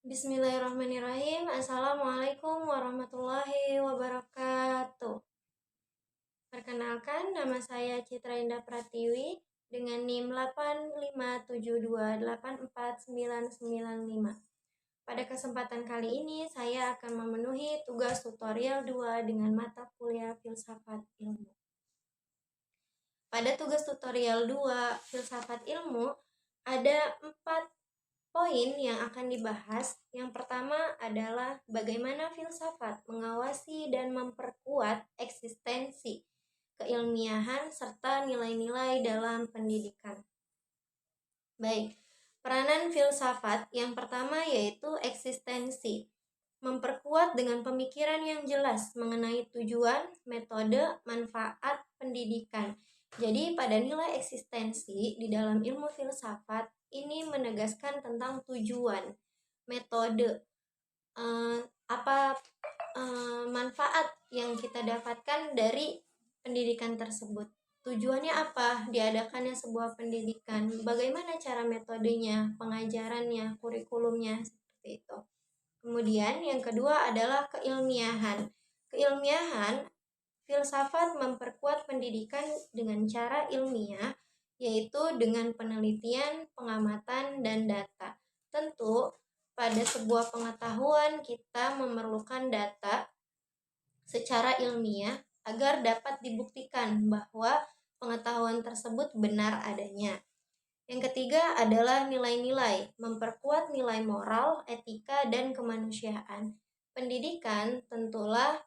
Bismillahirrahmanirrahim. Assalamualaikum warahmatullahi wabarakatuh. Perkenalkan, nama saya Citra Indah Pratiwi dengan NIM 857284995. Pada kesempatan kali ini, saya akan memenuhi tugas tutorial 2 dengan mata kuliah Filsafat Ilmu. Pada tugas tutorial 2 Filsafat Ilmu, ada 4 poin yang akan dibahas. Yang pertama adalah bagaimana filsafat mengawasi dan memperkuat eksistensi, keilmiahan, serta nilai-nilai dalam pendidikan. Baik, peranan filsafat yang pertama yaitu eksistensi. Memperkuat dengan pemikiran yang jelas mengenai tujuan, metode, manfaat pendidikan. Jadi pada nilai eksistensi di dalam ilmu filsafat ini menegaskan tentang tujuan, metode, manfaat yang kita dapatkan dari pendidikan tersebut. Tujuannya apa? Diadakannya sebuah pendidikan. Bagaimana cara metodenya, pengajarannya, kurikulumnya, seperti itu. Kemudian yang kedua adalah keilmiahan. Keilmiahan, filsafat memperkuat pendidikan dengan cara ilmiah, yaitu dengan penelitian, pengamatan, dan data. Tentu, pada sebuah pengetahuan kita memerlukan data secara ilmiah agar dapat dibuktikan bahwa pengetahuan tersebut benar adanya. Yang ketiga adalah nilai-nilai, memperkuat nilai moral, etika, dan kemanusiaan. Pendidikan tentulah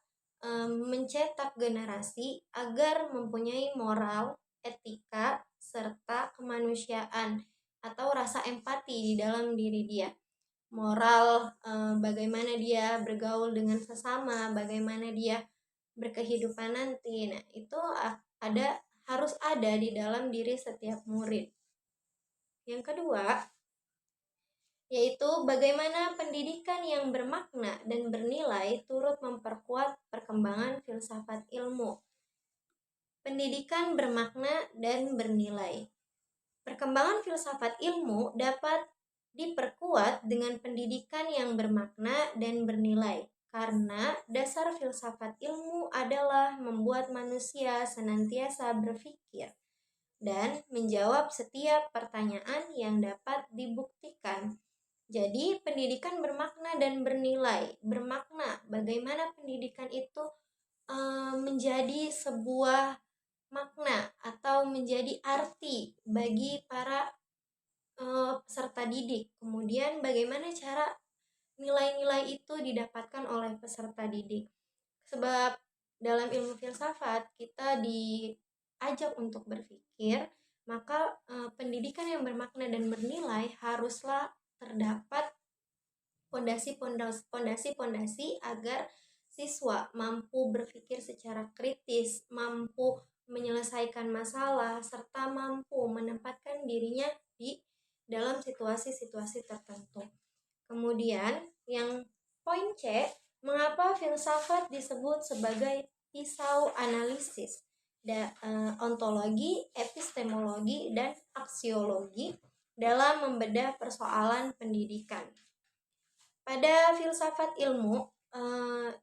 mencetak generasi agar mempunyai moral, etika, serta kemanusiaan atau rasa empati di dalam diri dia. Moral, bagaimana dia bergaul dengan sesama, bagaimana dia berkehidupan nanti. Nah, itu harus ada di dalam diri setiap murid. Yang kedua, yaitu bagaimana pendidikan yang bermakna dan bernilai turut memperkuat perkembangan filsafat ilmu. Pendidikan bermakna dan bernilai. Perkembangan filsafat ilmu dapat diperkuat dengan pendidikan yang bermakna dan bernilai, karena dasar filsafat ilmu adalah membuat manusia senantiasa berpikir dan menjawab setiap pertanyaan yang dapat dibuktikan. Jadi pendidikan bermakna dan bernilai. Bermakna, bagaimana pendidikan itu menjadi sebuah makna atau menjadi arti bagi para peserta didik. Kemudian bagaimana cara nilai-nilai itu didapatkan oleh peserta didik. Sebab dalam ilmu filsafat kita diajak untuk berpikir, maka pendidikan yang bermakna dan bernilai haruslah terdapat pondasi-pondasi agar siswa mampu berpikir secara kritis, mampu menyelesaikan masalah, serta mampu menempatkan dirinya di dalam situasi-situasi tertentu. Kemudian yang poin C, mengapa filsafat disebut sebagai pisau analisis, ontologi, epistemologi, dan aksiologi dalam membedah persoalan pendidikan. Pada filsafat ilmu,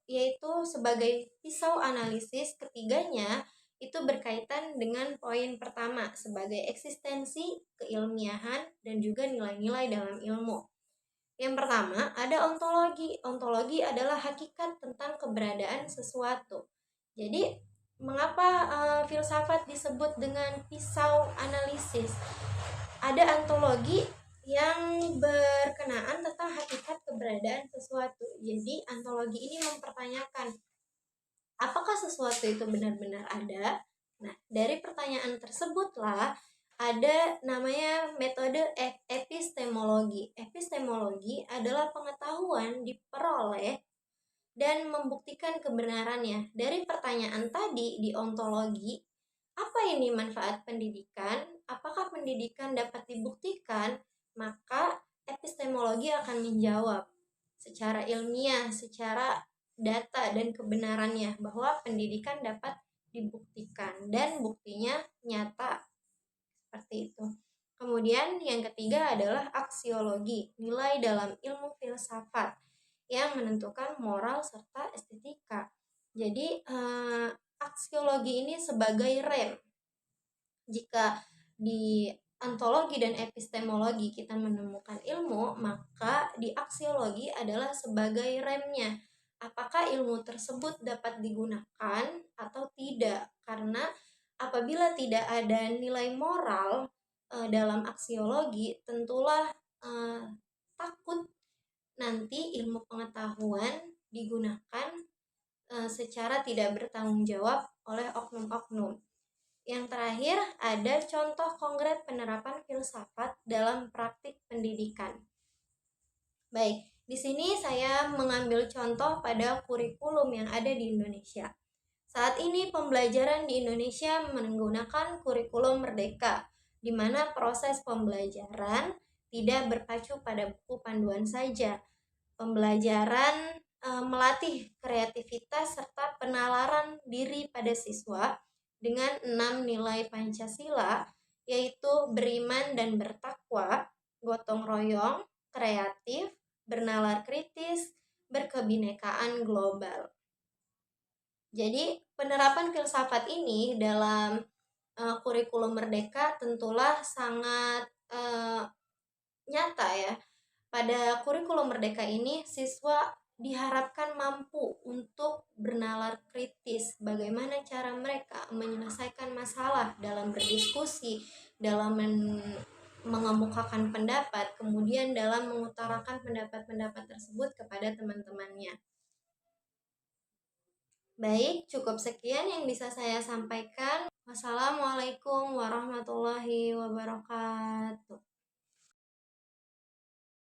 yaitu sebagai pisau analisis, ketiganya itu berkaitan dengan poin pertama sebagai eksistensi, keilmiahan, dan juga nilai-nilai dalam ilmu. Yang pertama ada ontologi. Ontologi adalah hakikat tentang keberadaan sesuatu. Jadi mengapa filsafat disebut dengan pisau analisis? Ada ontologi yang berkenaan tentang hakikat keberadaan sesuatu. Jadi ontologi ini mempertanyakan apakah sesuatu itu benar-benar ada? Nah, dari pertanyaan tersebutlah ada namanya metode epistemologi. Epistemologi adalah pengetahuan diperoleh dan membuktikan kebenarannya. Dari pertanyaan tadi di ontologi, apa ini manfaat pendidikan? Apakah pendidikan dapat dibuktikan? Maka epistemologi akan menjawab secara ilmiah, secara data dan kebenarannya bahwa pendidikan dapat dibuktikan dan buktinya nyata, seperti itu. Kemudian yang ketiga adalah aksiologi, nilai dalam ilmu filsafat yang menentukan moral serta estetika. Jadi aksiologi ini sebagai rem. Jika di ontologi dan epistemologi kita menemukan ilmu, maka di aksiologi adalah sebagai remnya. Apakah ilmu tersebut dapat digunakan atau tidak? Karena apabila tidak ada nilai moral dalam aksiologi, tentulah takut nanti ilmu pengetahuan digunakan secara tidak bertanggung jawab oleh oknum-oknum. Yang terakhir, ada contoh konkret penerapan filsafat dalam praktik pendidikan. Baik, di sini saya mengambil contoh pada kurikulum yang ada di Indonesia. Saat ini pembelajaran di Indonesia menggunakan kurikulum merdeka, di mana proses pembelajaran tidak berpacu pada buku panduan saja. Pembelajaran melatih kreativitas serta penalaran diri pada siswa dengan 6 nilai Pancasila, yaitu beriman dan bertakwa, gotong royong, kreatif, bernalar kritis, berkebinekaan global. Jadi penerapan filsafat ini dalam kurikulum merdeka tentulah sangat nyata ya. Pada kurikulum merdeka ini, siswa diharapkan mampu untuk bernalar kritis bagaimana cara mereka menyelesaikan masalah dalam berdiskusi, dalam mengemukakan pendapat, kemudian dalam mengutarakan pendapat-pendapat tersebut kepada teman-temannya. Baik, cukup sekian yang bisa saya sampaikan. Wassalamualaikum warahmatullahi wabarakatuh.